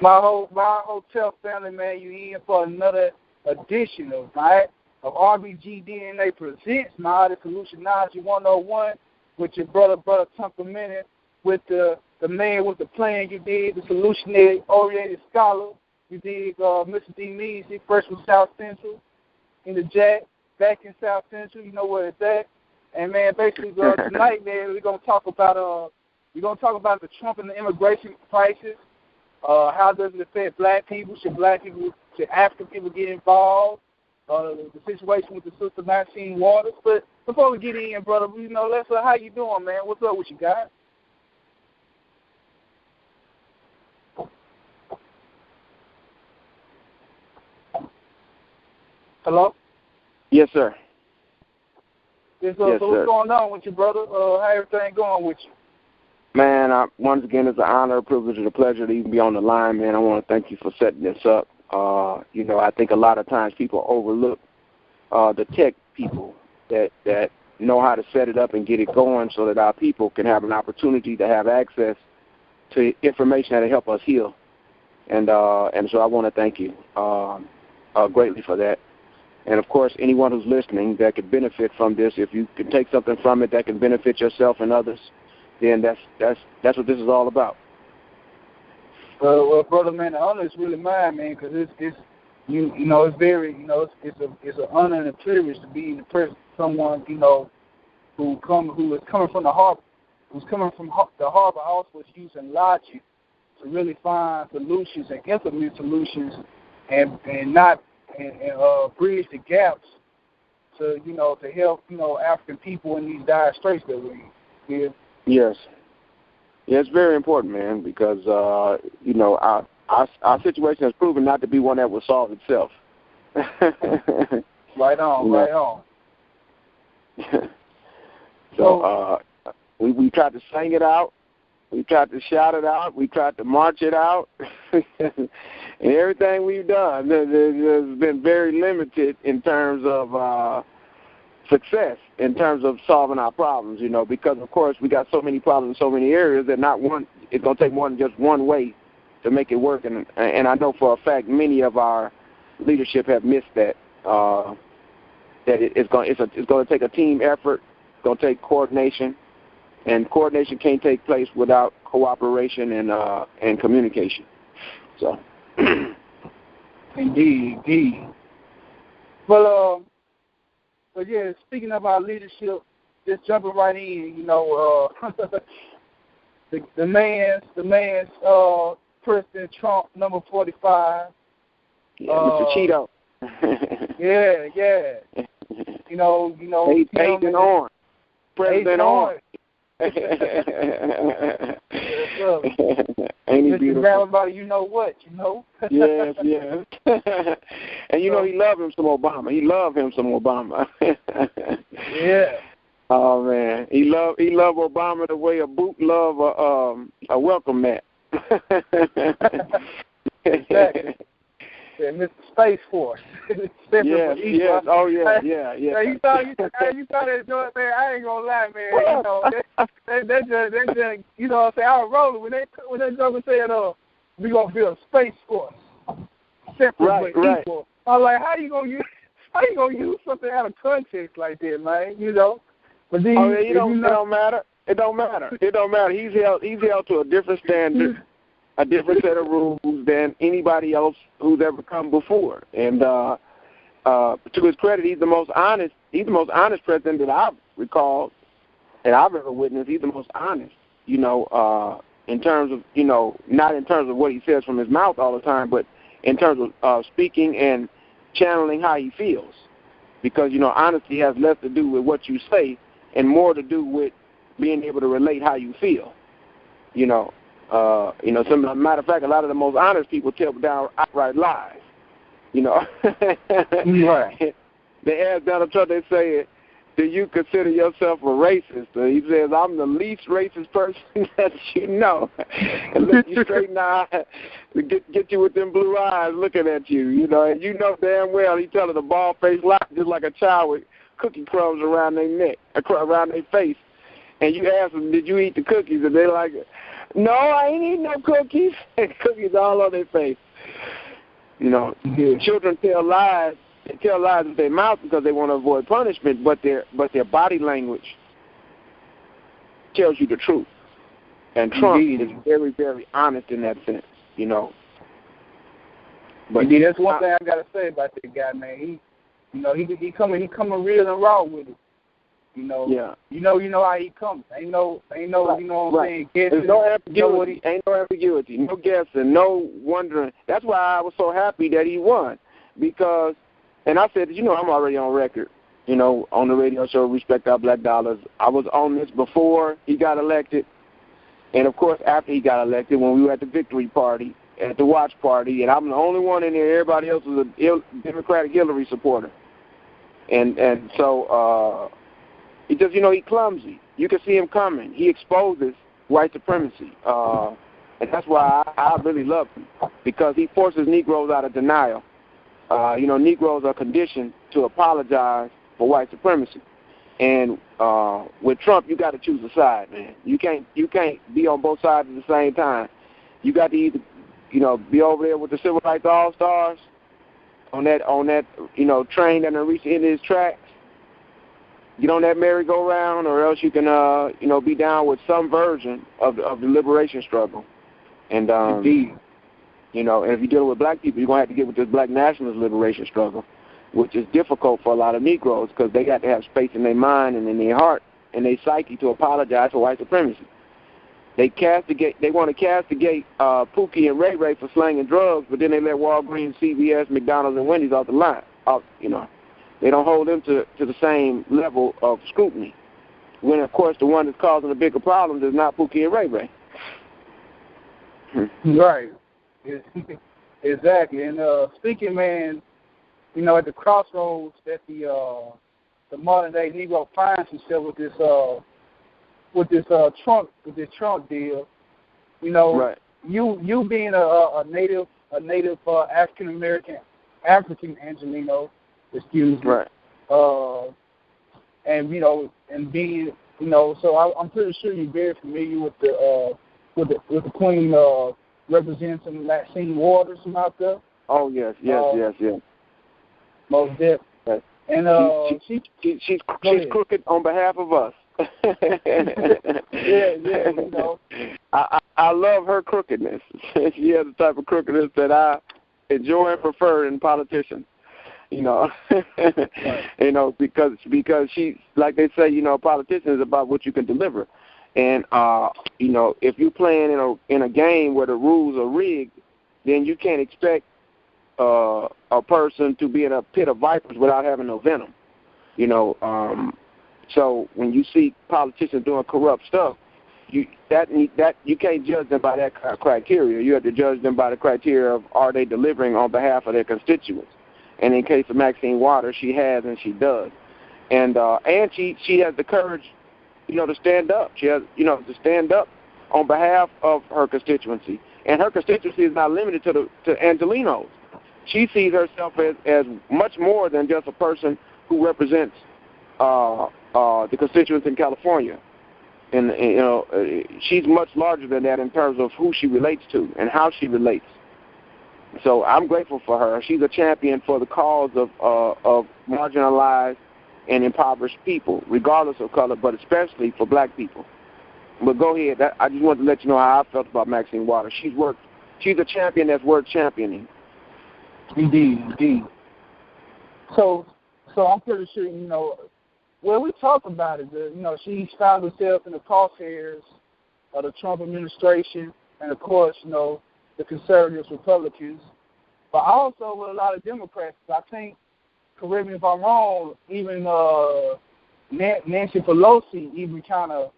My hotel family, man, you in for another edition of RBG DNA Presents Maatic Solutionology 101 with your brother Tunker Minute, with the man with the plan. You did the solution-oriented scholar. You did Mr. D. Measy, first from South Central, in the Jack, back in South Central. You know where it's at. And man, basically tonight, man, we're gonna talk about the Trump and the immigration crisis. How does it affect black people? Should African people get involved? The situation with the sister Maxine Waters. But before we get in, brother, let's how you doing, man? What's up with you guys? Hello? Yes, sir. Yes, sir. So what's going on with you, brother? How everything going with you? Man, once again, it's an honor, a privilege, and a pleasure to even be on the line, man. I want to thank you for setting this up. I think a lot of times people overlook the tech people that know how to set it up and get it going so that our people can have an opportunity to have access to information that will help us heal. And so I want to thank you greatly for that. And, of course, anyone who's listening that could benefit from this, if you can take something from it that can benefit yourself and others, then that's what this is all about. Well, brother, man, the honor is really mine, man, because it's it's very, it's an honor and a privilege to be the person, someone, who is coming from the harbor, who's coming from the harbor house, was using logic to really find solutions and implement solutions, and bridge the gaps to help African people in these dire straits that we're in. Yes. Yeah, it's very important, man, because, our situation has proven not to be one that will solve itself. Right on. So we tried to sing it out. We tried to shout it out. We tried to march it out. And everything we've done has been very limited in terms of success, in terms of solving our problems, because, of course, we got so many problems in so many areas that it's going to take more than just one way to make it work. And I know for a fact many of our leadership have missed that, that it's going to take a team effort. It's going to take coordination. And coordination can't take place without cooperation and communication. So, indeed. But yeah, speaking of our leadership, just jumping right in, the man's President Trump, number 45. Yeah, Mr. Cheeto. yeah. Agent Orange. President Orange. Ain't he beautiful? Everybody, what. Yes. And he loved him some Obama. Yeah. Oh man, he loved Obama the way a boot love a welcome mat. Exactly. And Mr. Space Force. Yes. Oh yeah. You thought it, man. I ain't gonna lie, man. That just I was rolling when that joker said, we gonna build a Space Force, separate but equal. I was like, how you gonna use something out of context like that, man? But then it don't matter. It don't matter. He's held to a different standard. A different set of rules than anybody else who's ever come before. And to his credit, he's the most honest president that I've recalled, that I've ever witnessed. He's the most honest, in terms of, not in terms of what he says from his mouth all the time, but in terms of speaking and channeling how he feels. Because, honesty has less to do with what you say and more to do with being able to relate how you feel, matter of fact, a lot of the most honest people tell outright lies. Right. They ask Donald Trump, they say, do you consider yourself a racist? He says, I'm the least racist person that you know. And look you straight in the eye, get you with them blue eyes looking at you, and damn well he telling a bald-faced lie just like a child with cookie crumbs around their neck, around their face. And you ask them, did you eat the cookies? And they're like, No, I ain't eating no cookies. Cookies all on their face. You know, children tell lies. They tell lies with their mouth because they want to avoid punishment, but their body language tells you the truth. And Trump is very, very honest in that sense, you know. But that's one thing I gotta say about that guy, man. He coming real and raw with it. You know. Yeah. You know how he comes. Ain't no right. You know what I'm saying? There's no ambiguity. Ain't no ambiguity. No guessing. No wondering. That's why I was so happy that he won, because, and I said, I'm already on record. On the radio show Respect Our Black Dollars. I was on this before he got elected, and of course after he got elected when we were at the victory party, at the watch party, and I'm the only one in there. Everybody else was a Democratic Hillary supporter, and so he just he's clumsy. You can see him coming. He exposes white supremacy, and that's why I really love him, because he forces Negroes out of denial. Negroes are conditioned to apologize for white supremacy, and with Trump, you got to choose a side, man. You can't be on both sides at the same time. You got to either be over there with the civil rights all-stars on that train that reached the end of his tracks. Get on that merry-go-round, or else you can be down with some version of the liberation struggle. And indeed. And if you're dealing with black people, you're going to have to get with this black nationalist liberation struggle, which is difficult for a lot of Negroes because they got to have space in their mind and in their heart and their psyche to apologize for white supremacy. They want to castigate Pookie and Ray Ray for slanging drugs, but then they let Walgreens, CVS, McDonald's, and Wendy's off the line. They don't hold them to the same level of scrutiny. When, of course, the one that's causing the bigger problems is not Pookie and Ray Ray. Right. Exactly. And speaking, man, at the crossroads that the modern day Negro finds himself with this Trump deal, right. You being a native African Angelino, excuse me, right, and being so I'm pretty sure you're very familiar with the Queen representing Maxine Waters from out there. Oh yes. Most definitely. Yes. And she's crooked on behalf of us. yeah. I love her crookedness. She has the type of crookedness that I enjoy and prefer in politicians. Right. Because she, like they say, politicians is about what you can deliver. And if you're playing in a game where the rules are rigged, then you can't expect a person to be in a pit of vipers without having no venom. So when you see politicians doing corrupt stuff, you can't judge them by that criteria. You have to judge them by the criteria of, are they delivering on behalf of their constituents? And in case of Maxine Waters, she has and she does. And she has the courage, to stand up. She has, to stand up on behalf of her constituency. And her constituency is not limited to Angelinos. She sees herself as much more than just a person who represents the constituents in California. And she's much larger than that in terms of who she relates to and how she relates. So I'm grateful for her. She's a champion for the cause of marginalized and impoverished people, regardless of color, but especially for black people. But go ahead. I just wanted to let you know how I felt about Maxine Waters. She's a champion that's worth championing. Indeed. So I'm pretty sure, we talked about it, she's found herself in the crosshairs of the Trump administration and, of course, the conservatives, Republicans, but also with a lot of Democrats. I think, correct me if I'm wrong, even Nancy Pelosi even kind of,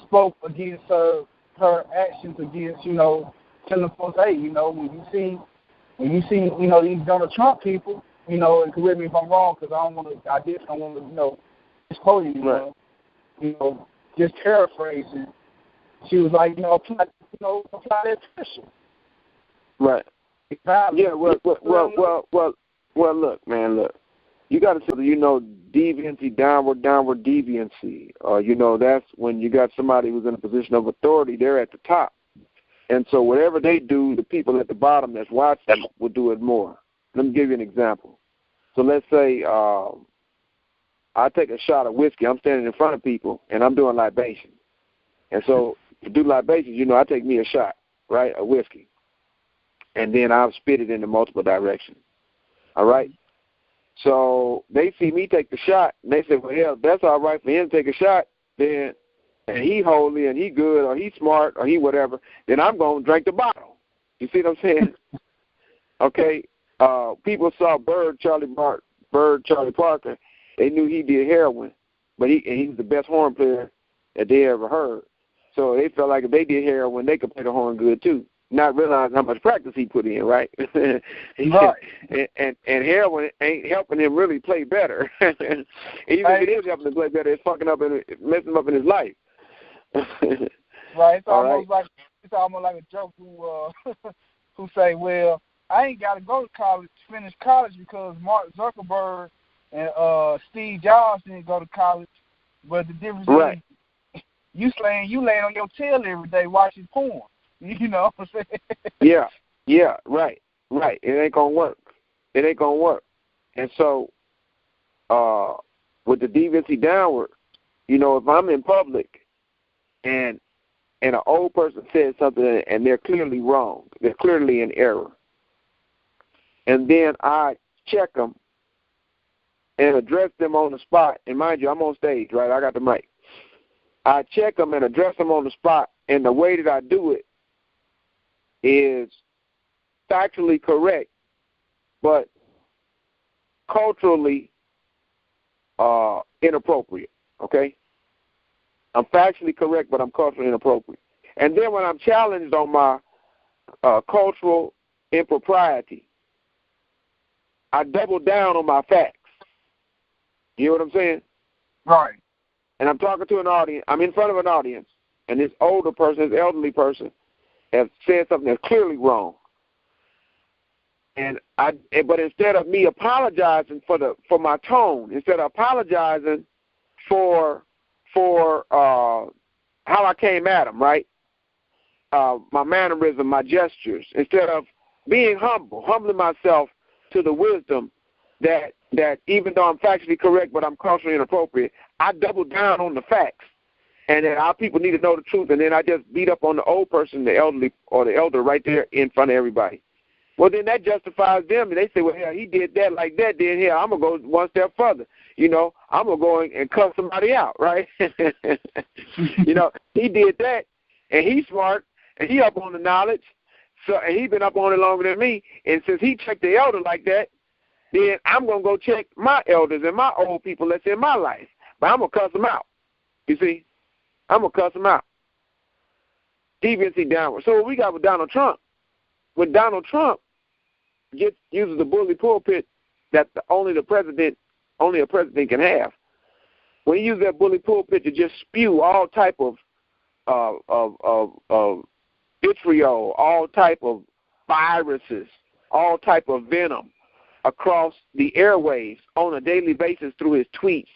spoke against her actions against, telling folks, hey, when you see these Donald Trump people, and correct me if I'm wrong, because I just don't want to, misquote you, just paraphrasing. She was like, apply that pressure. Right. Yeah. Well. Look, man. Look, you got to say, deviancy, downward deviancy. That's when you got somebody who's in a position of authority. They're at the top. And so whatever they do, the people at the bottom that's watching will do it more. Let me give you an example. So let's say I take a shot of whiskey. I'm standing in front of people, and I'm doing libation. And so to do libations, I take me a shot, right, of whiskey. And then I'll spit it into multiple directions. All right? So they see me take the shot, and they say, well, hell, that's all right for him to take a shot, then, and he holy, and he good, or he smart, or he whatever, then I'm going to drink the bottle. You see what I'm saying? Okay? People saw Charlie Parker. They knew he did heroin, but he's the best horn player that they ever heard. So they felt like if they did heroin, they could play the horn good too, not realizing how much practice he put in, right? Right. And heroin ain't helping him really play better. Even if it is helping him play better, it's fucking up and messing him up in his life. Right. It's almost like a joke who say, well, I ain't got to go to college, finish college because Mark Zuckerberg and Steve Jobs didn't go to college. But the difference is you laying on your tail every day watching porn. You know what I'm saying? Yeah, right. It ain't going to work. And so with the deviancy downward, if I'm in public and an old person says something and they're clearly wrong, they're clearly in error, and then I check them and address them on the spot. And mind you, I'm on stage, right? I got the mic. I check them and address them on the spot, and the way that I do it is factually correct, but culturally inappropriate, okay? I'm factually correct, but I'm culturally inappropriate. And then when I'm challenged on my cultural impropriety, I double down on my facts. You know what I'm saying? Right. And I'm talking to an audience. I'm in front of an audience, and this older person, this elderly person, has said something that's clearly wrong. But instead of me apologizing for my tone, instead of apologizing for how I came at him, right? My mannerism, my gestures, instead of being humbling myself to the wisdom that even though I'm factually correct but I'm culturally inappropriate, I double down on the facts. And then our people need to know the truth, and then I just beat up on the old person, the elderly, or the elder right there in front of everybody. Well, then that justifies them, and they say, well, hell, he did that like that, then here, I'm going to go one step further. I'm going to go and cuss somebody out, right? He did that, and he's smart, and he up on the knowledge, and he been up on it longer than me, and since he checked the elder like that, then I'm going to go check my elders and my old people that's in my life. But I'm going to cuss them out, you see? I'm going to cuss them out. Deviancy downward. So what we got with Donald Trump, when Donald Trump uses the bully pulpit that only a president can have, when he uses that bully pulpit to just spew all type of vitriol, all type of viruses, all type of venom across the airwaves on a daily basis through his tweets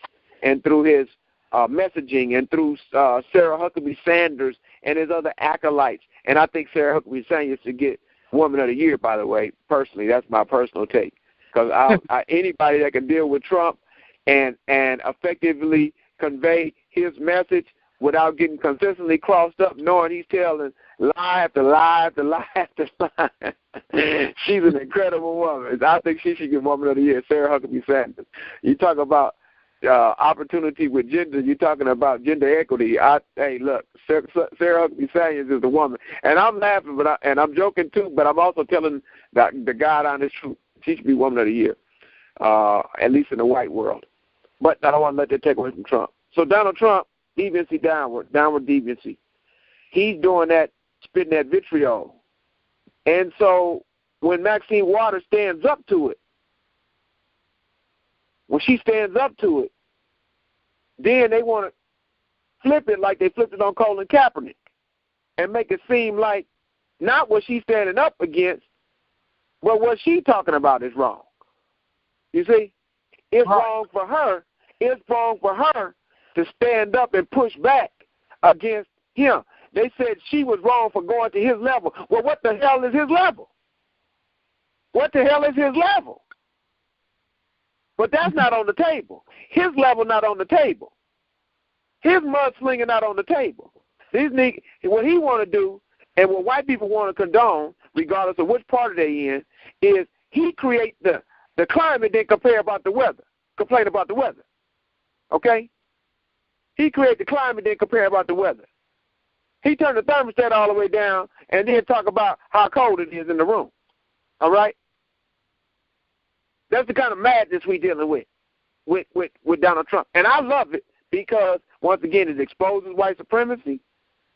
and through his messaging and through Sarah Huckabee Sanders and his other acolytes. And I think Sarah Huckabee Sanders should get Woman of the Year, by the way, personally. That's my personal take. Because anybody that can deal with Trump and effectively convey his message without getting consistently crossed up, knowing he's telling lie after lie after lie after lie. She's an incredible woman. I think she should get Woman of the Year, Sarah Huckabee Sanders. You talk about opportunity with gender, you're talking about gender equity. Hey, look, Sarah Huckabee Sanders is the woman. And I'm laughing, and I'm joking too, but I'm also telling the God honest truth. She should be Woman of the Year, at least in the white world. But I don't want to let that take away from Trump. So Donald Trump, deviancy downward deviancy. He's doing that, spitting that vitriol. And so when Maxine Waters stands up to it, when she stands up to it, then they want to flip it like they flipped it on Colin Kaepernick and make it seem like not what she's standing up against, but what she's talking about is wrong. You see? It's wrong for her, it's wrong for her to stand up and push back against him. They said she was wrong for going to his level. Well, what the hell is his level? What the hell is his level? But that's not on the table. His level not on the table. His mudslinging not on the table. These niggas, what he want to do, and what white people want to condone, regardless of which party they in, is he create the climate, then complain about the weather. Okay? He create the climate, then complain about the weather. He turned the thermostat all the way down and then talk about how cold it is in the room. All right? That's the kind of madness we dealing with Donald Trump. And I love it because, once again, it exposes white supremacy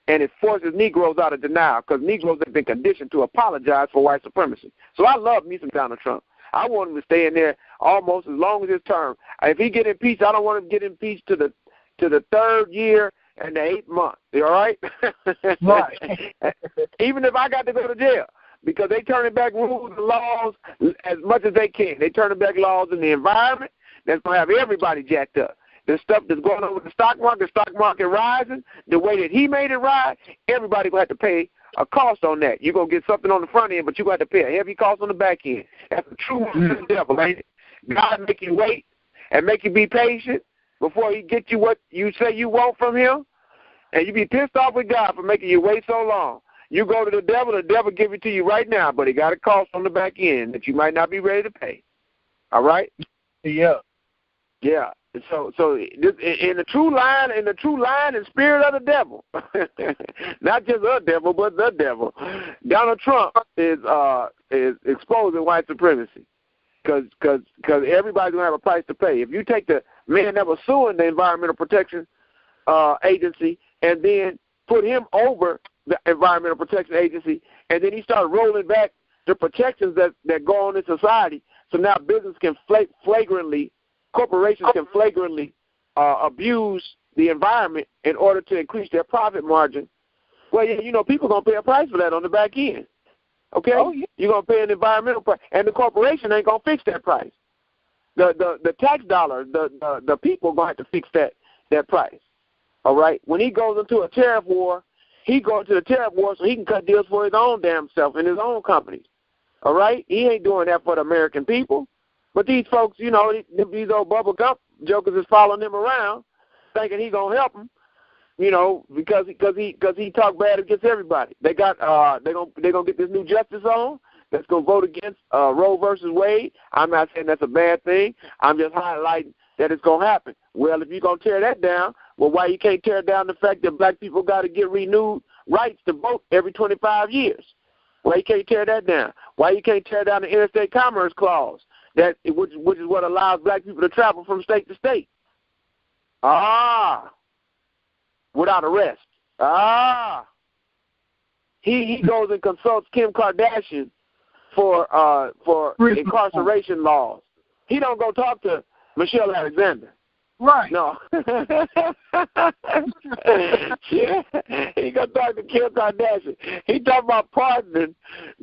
and it forces Negroes out of denial because Negroes have been conditioned to apologize for white supremacy. So I love me some Donald Trump. I want him to stay in there almost as long as his term. If he get impeached, I don't want him to get impeached to the 3rd year and the 8th month. You all right? Right. Even if I got to go to jail, because they turning back rules and laws as much as they can. They turning back laws in the environment that's going to have everybody jacked up. The stuff that's going on with the stock market rising, the way that he made it rise, everybody going to have to pay a cost on that. You're going to get something on the front end, but you're going to have to pay a heavy cost on the back end. That's the true one of the devil, ain't it? God make you wait and make you be patient before he get you what you say you want from him, and you be pissed off with God for making you wait so long. You go to the devil give it to you right now, but he got a cost on the back end that you might not be ready to pay. All right? Yeah. Yeah. So this, in the true line and spirit of the devil, not just the devil, but the devil, Donald Trump is exposing white supremacy because everybody's gonna have a price to pay. If you take the man that was suing the Environmental Protection Agency and then put him over the Environmental Protection Agency, and then he started rolling back the protections that go on in society, so now business can corporations can flagrantly abuse the environment in order to increase their profit margin. Well, yeah, people going to pay a price for that on the back end. Okay? Oh, yeah. You're going to pay an environmental price, and the corporation ain't going to fix that price. The tax dollar, the people going to have to fix that price. All right? When he goes into a tariff war, he goes to the tariff war so he can cut deals for his own damn self and his own companies. All right? He ain't doing that for the American people. But these folks, these old bubble gum jokers is following him around, thinking he gonna help them, because he talk bad against everybody. They got they gonna get this new justice on that's gonna vote against Roe versus Wade. I'm not saying that's a bad thing. I'm just highlighting that it's gonna happen. Well, if you're gonna tear that down, well, why you can't tear down the fact that black people got to get renewed rights to vote every 25 years? Why you can't tear that down? Why you can't tear down the Interstate Commerce Clause? Which is what allows black people to travel from state to state. Without arrest. He goes and consults Kim Kardashian for incarceration laws. He don't go talk to Michelle Alexander. Right. No. Yeah. He go talk to Kim Kardashian. He talk about pardoning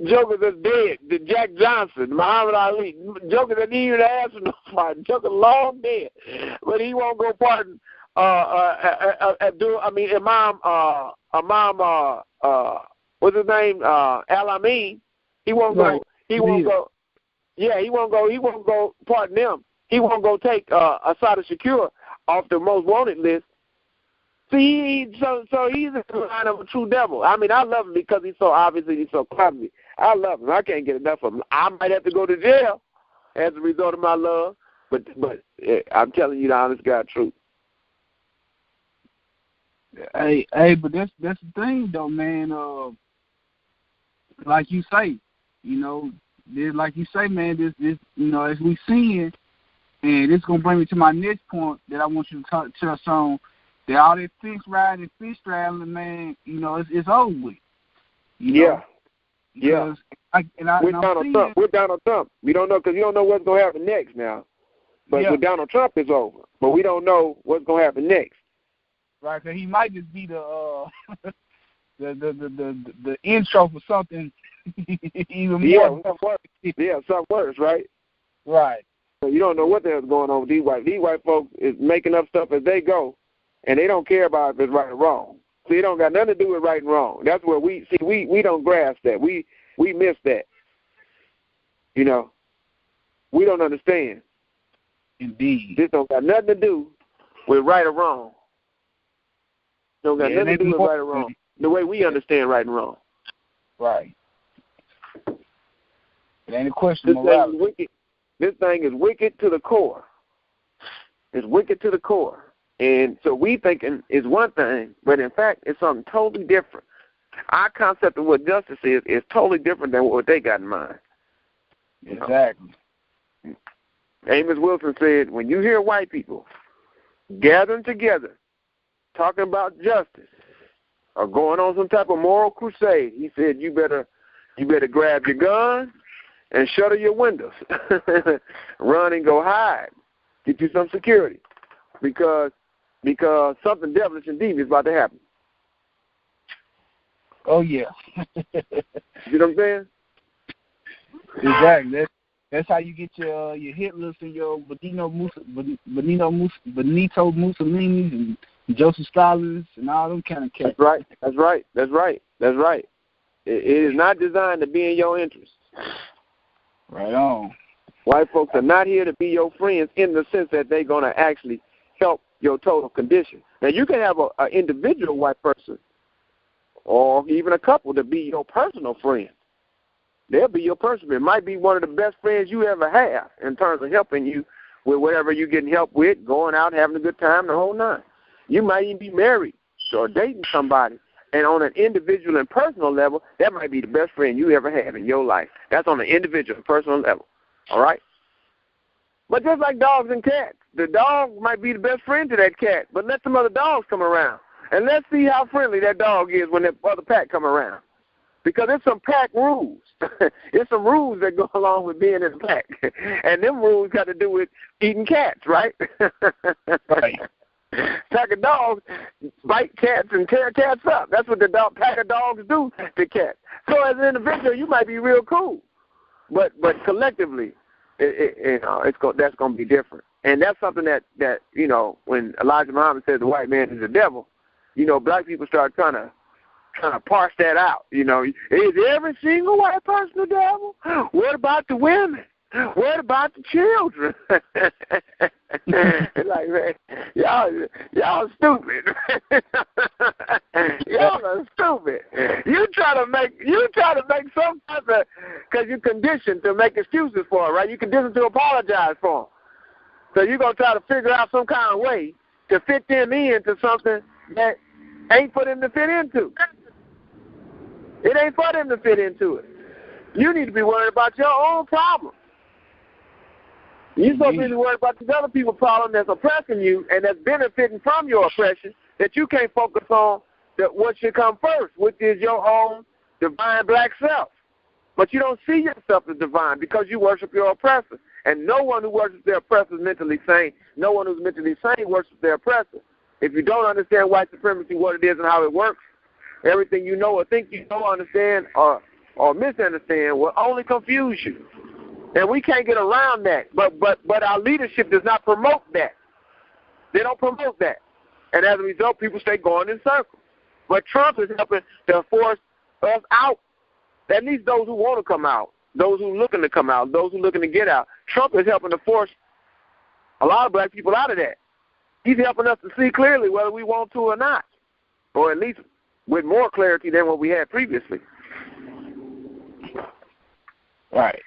jokers that's dead. The Jack Johnson, Muhammad Ali, jokers that didn't even ask for no pardon. Jokers long dead, but he won't go pardon. Imam. What's his name? Al-Amin. He won't go. Right. He won't go. Yeah, he won't go. He won't go pardon them. He won't go take Assad Shakur off the most wanted list. See, so he's in the line of a true devil. I mean, I love him because he's so clumsy. I love him. I can't get enough of him. I might have to go to jail as a result of my love, but I'm telling you the honest God truth. Hey, but that's the thing though, man. Like you say, like you say, man. This as we seeing. And this is going to bring me to my next point that I want you to touch on, that all that fish riding and fish straddling, man, it's over with. Yeah. With Donald Trump. We don't know because you don't know what's going to happen next now. But with Donald Trump, it's over. But we don't know what's going to happen next. Right, because he might just be the the intro for something even more. Something worse, right? Right. You don't know what the hell's going on with these white. These white folks is making up stuff as they go, and they don't care about if it's right or wrong. See, it don't got nothing to do with right and wrong. That's where we don't grasp that. We miss that. You know, we don't understand. Indeed. This don't got nothing to do with right or wrong. Don't got nothing to do with right or wrong. The way we understand right and wrong. Right. It ain't a question of morality. This thing is wicked to the core. It's wicked to the core. And so we thinking is one thing, but in fact it's something totally different. Our concept of what justice is totally different than what they got in mind. Exactly. Amos Wilson said, when you hear white people gathering together, talking about justice, or going on some type of moral crusade, he said, you better grab your gun and shutter your windows. Run and go hide. Get you some security. Because something devilish and devious is about to happen. Oh, yeah. You know what I'm saying? Exactly. That's how you get your Hitlers and your Benito Mussolini's and Joseph Stalin's and all them kind of cats. That's right. It is not designed to be in your interest. Right on. White folks are not here to be your friends in the sense that they're going to actually help your total condition. Now, you can have an individual white person or even a couple to be your personal friend. They'll be your person. It might be one of the best friends you ever have in terms of helping you with whatever you're getting help with, going out, having a good time, the whole nine. You might even be married or dating somebody. And on an individual and personal level, that might be the best friend you ever have in your life. That's on an individual and personal level. All right? But just like dogs and cats, the dog might be the best friend to that cat, but let some other dogs come around. And let's see how friendly that dog is when that other pack come around. Because there's some pack rules. There's some rules that go along with being in a pack. And them rules got to do with eating cats, right? Right. Pack of dogs bite cats and tear cats up. That's what the pack of dogs do to cats. So as an individual, you might be real cool. But collectively, that's going to be different. And that's something that when Elijah Muhammad said the white man is the devil, black people start trying to parse that out. Is every single white person the devil? What about the women? What about the children? It's like, man, y'all stupid. Y'all are stupid. You try to make some type of, because you're conditioned to make excuses for it, right? You're conditioned to apologize for them. So you're going to try to figure out some kind of way to fit them into something that ain't for them to fit into. It ain't for them to fit into it. You need to be worried about your own problem. You're supposed to be worried about these other people's problem that's oppressing you and that's benefiting from your oppression, that you can't focus on what should come first, which is your own divine black self. But you don't see yourself as divine because you worship your oppressor. And no one who worships their oppressor is mentally sane. No one who's mentally sane worships their oppressor. If you don't understand white supremacy, what it is and how it works, everything you know or think you know, understand, or misunderstand will only confuse you. And we can't get around that. But our leadership does not promote that. They don't promote that. And as a result, people stay going in circles. But Trump is helping to force us out. At least those who want to come out, those who are looking to come out, those who are looking to get out. Trump is helping to force a lot of black people out of that. He's helping us to see clearly whether we want to or not, or at least with more clarity than what we had previously. Right.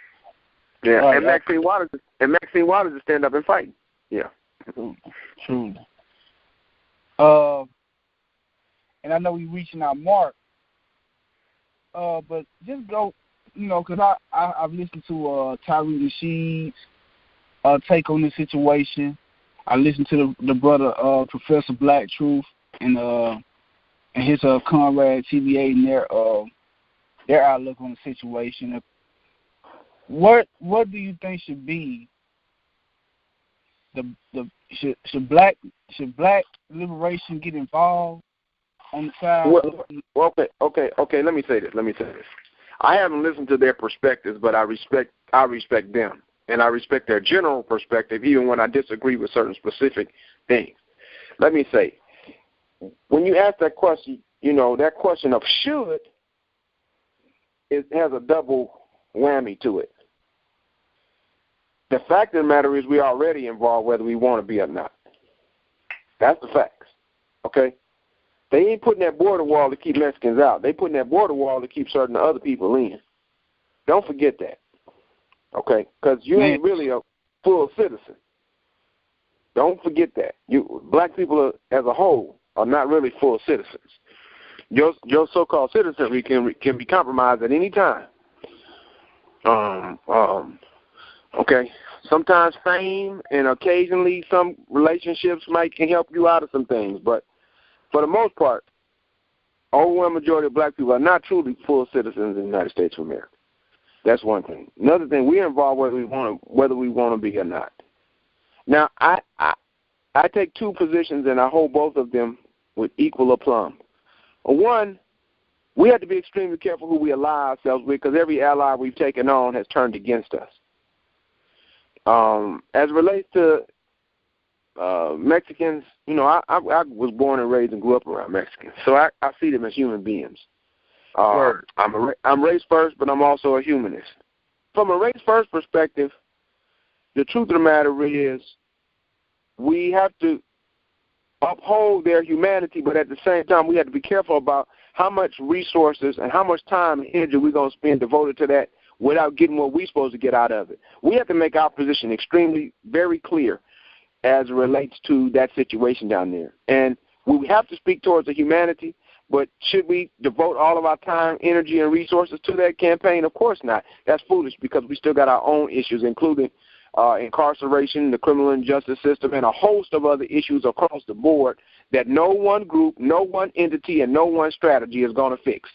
Yeah, right. And Maxine Waters is stand up and fight. Yeah. True. And I know we're reaching our mark. But just go, because I've listened to Tyree Nasheed's take on this situation. I listened to the brother Professor Black Truth and his Conrad TVA and their outlook on the situation. What do you think should be should black liberation get involved on the side? Well, okay. Let me say this. I haven't listened to their perspectives, but I respect them, and I respect their general perspective, even when I disagree with certain specific things. Let me say, when you ask that question, that question of should, it has a double whammy to it. The fact of the matter is we're already involved whether we want to be or not. That's the facts, okay? They ain't putting that border wall to keep Mexicans out. They putting that border wall to keep certain other people in. Don't forget that, okay? Because you ain't really a full citizen. Don't forget that. Black people as a whole are not really full citizens. Your so-called citizenry can be compromised at any time. Okay. Sometimes fame and occasionally some relationships can help you out of some things, but for the most part, overwhelming majority of black people are not truly full citizens in the United States of America. That's one thing. Another thing, we're involved whether we want to be or not. Now, I take two positions and I hold both of them with equal aplomb. One, we have to be extremely careful who we ally ourselves with because every ally we've taken on has turned against us. As it relates to Mexicans, I was born and raised and grew up around Mexicans, so I see them as human beings. I'm race first, but I'm also a humanist. From a race first perspective, the truth of the matter is we have to uphold their humanity, but at the same time we have to be careful about how much resources and how much time and energy we're going to spend devoted to that without getting what we're supposed to get out of it. We have to make our position extremely, very clear as it relates to that situation down there. And we have to speak towards the humanity, but should we devote all of our time, energy, and resources to that campaign? Of course not. That's foolish because we still got our own issues, including incarceration, the criminal injustice system, and a host of other issues across the board that no one group, no one entity, and no one strategy is going to fix.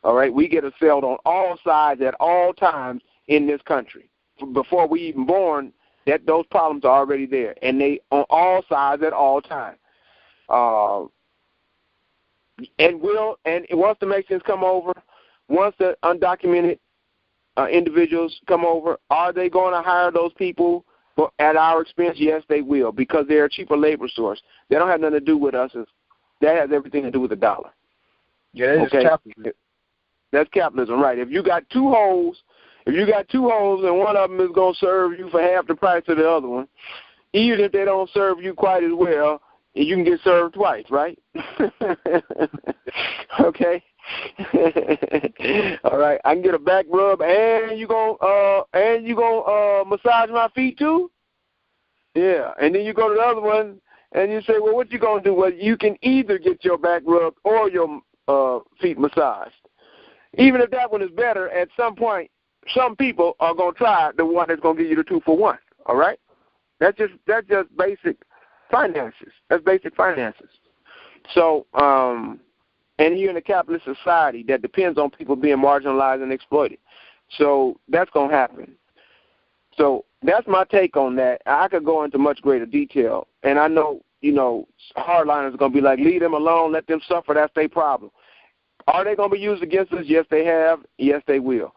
All right, we get assailed on all sides at all times in this country. Before we even born, those problems are already there, and they on all sides at all times. And once the Mexicans come over, once the undocumented individuals come over, are they going to hire those people at our expense? Yes, they will, because they're a cheaper labor source. They don't have nothing to do with us. That has everything to do with the dollar. Yeah, that's capitalism. That's capitalism, right? If you got two holes, and one of them is going to serve you for half the price of the other one, even if they don't serve you quite as well, you can get served twice, right? Okay. All right. I can get a back rub, and you gonna massage my feet too. Yeah. And then you go to the other one, and you say, well, what you gonna do? Well, you can either get your back rubbed or your feet massaged. Even if that one is better, at some point, some people are gonna try the one that's gonna give you the 2-for-1. All right. That's just basic finances. That's basic finances. So, and you're in a capitalist society that depends on people being marginalized and exploited. So that's going to happen. So that's my take on that. I could go into much greater detail. And I know, hardliners are going to be like, leave them alone, let them suffer, that's their problem. Are they going to be used against us? Yes, they have. Yes, they will.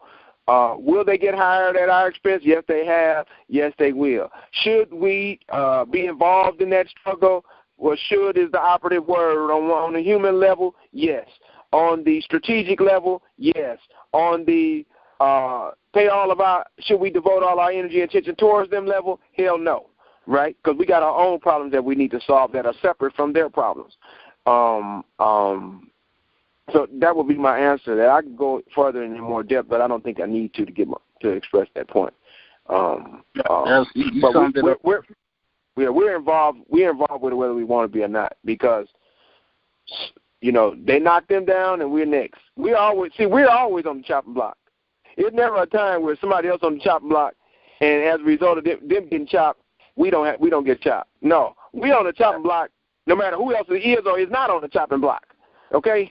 Will they get hired at our expense? Yes, they have. Yes, they will. Should we be involved in that struggle? Well, should is the operative word. On the human level, yes. On the strategic level, yes. On the should we devote all our energy and attention towards them level? Hell no, right? Because we got our own problems that we need to solve that are separate from their problems. So that would be my answer. That I could go further and in more depth, but I don't think I need to to express that point. But we're involved. We're involved with it whether we want to be or not, because they knock them down and we're next. We're always on the chopping block. It's never a time where somebody else on the chopping block, and as a result of them getting chopped, we don't get chopped. No, we on the chopping block, no matter who else is or is not on the chopping block. Okay,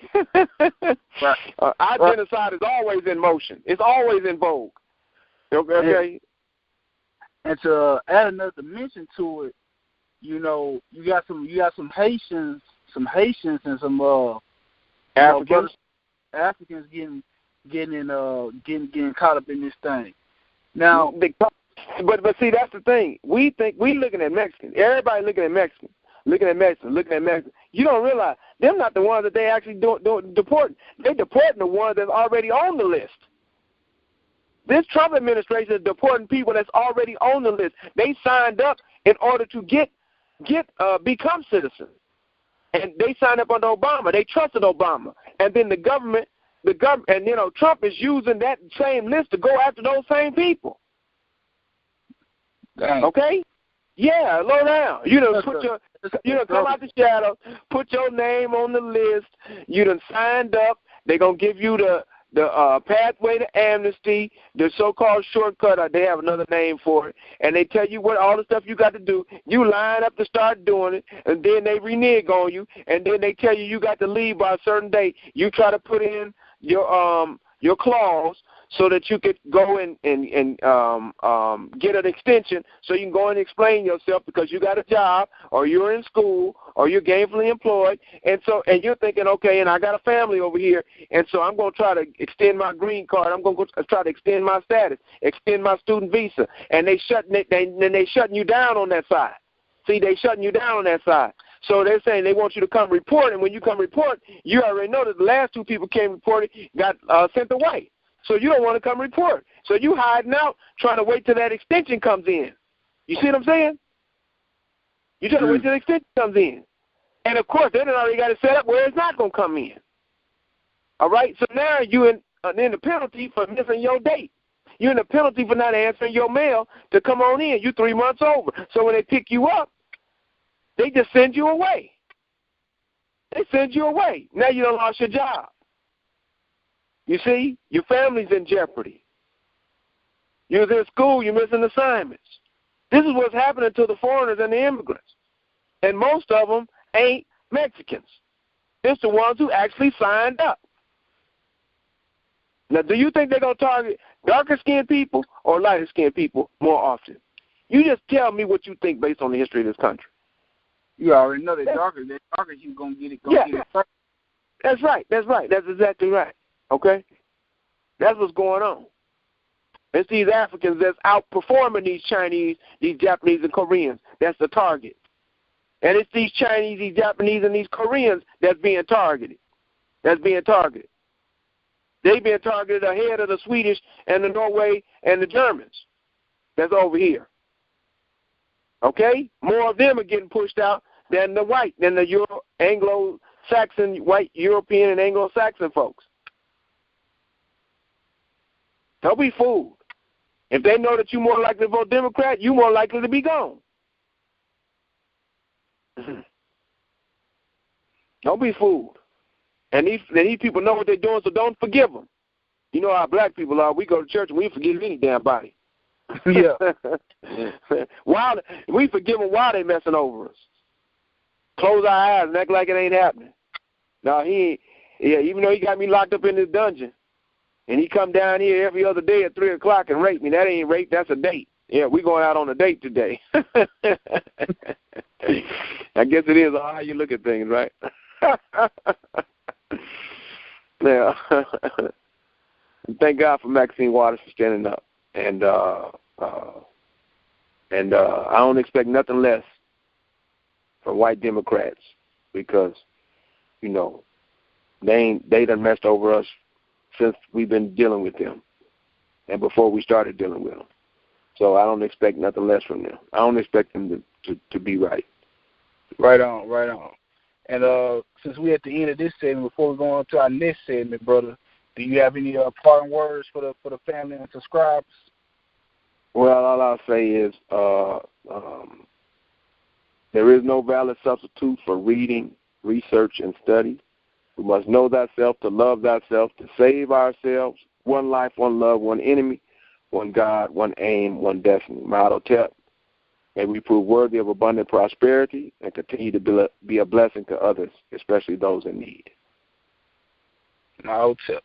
right. Our genocide is always in motion. It's always in vogue. Okay. And to add another dimension to it, you got some Haitians, and some Africans getting caught up in this thing. Now, But see, that's the thing. We think we looking at Mexicans. Everybody looking at Mexicans. Looking at Mexicans. You don't realize them not the ones that they actually deporting. They deporting the ones that's already on the list. This Trump administration is deporting people that's already on the list. They signed up in order to become citizens, and they signed up under Obama. They trusted Obama, and then the government, and Trump is using that same list to go after those same people. Dang. Okay. Yeah, low down. Come out the shadow, put your name on the list. You done signed up. They're gonna give you the pathway to amnesty, the so-called shortcut. They have another name for it, and they tell you what all the stuff you got to do. You line up to start doing it, and then they renege on you, and then they tell you got to leave by a certain date. You try to put in your clause so that you could go and get an extension so you can go and explain yourself because you got a job or you're in school or you're gainfully employed. And you're thinking, okay, and I got a family over here, and so I'm going to try to extend my green card. I'm going to try to extend my status, extend my student visa. And they shutting you down on that side. See, they shutting you down on that side. So they're saying they want you to come report, and when you come report, you already know that the last two people came reported got sent away. So you don't want to come report. So you hiding out, trying to wait till that extension comes in. You see what I'm saying? You trying to wait till the extension comes in. And, of course, they done already got it set up where it's not going to come in. All right? So now you're in the penalty for missing your date. You're in the penalty for not answering your mail to come on in. You're 3 months over. So when they pick you up, they just send you away. They send you away. Now you done lost your job. You see, your family's in jeopardy. You was in school, you're missing assignments. This is what's happening to the foreigners and the immigrants. And most of them ain't Mexicans. It's the ones who actually signed up. Now, do you think they're going to target darker-skinned people or lighter-skinned people more often? You just tell me what you think based on the history of this country. You already know that darker you're going to get it. Get it first. That's right. That's exactly right. Okay? That's what's going on. It's these Africans that's outperforming these Chinese, these Japanese, and Koreans. That's the target. And it's these Chinese, these Japanese, and these Koreans that's being targeted. They've been targeted ahead of the Swedish and the Norway and the Germans that's over here. Okay? More of them are getting pushed out than the Anglo-Saxon, white European and Anglo-Saxon folks. Don't be fooled. If they know that you're more likely to vote Democrat, you're more likely to be gone. Don't be fooled. And these people know what they're doing, so don't forgive them. You know how black people are. We go to church and we forgive any damn body. Yeah. We forgive them while they messing over us. Close our eyes and act like it ain't happening. No, even though he got me locked up in this dungeon, and he come down here every other day at 3 o'clock and rape me. That ain't rape. That's a date. Yeah, we going out on a date today. I guess it is how you look at things, right? Yeah. Thank God for Maxine Waters for standing up. And I don't expect nothing less from white Democrats because, they done messed over us since we've been dealing with them and before we started dealing with them. So I don't expect nothing less from them. I don't expect them to be right. Right on. And since we're at the end of this segment, before we go on to our next segment, brother, do you have any parting words for the family and subscribers? Well, all I'll say is there is no valid substitute for reading, research, and study. We must know thyself, to love thyself, to save ourselves. One life, one love, one enemy, one God, one aim, one destiny. Maatic. May we prove worthy of abundant prosperity and continue to be a blessing to others, especially those in need. Maatic.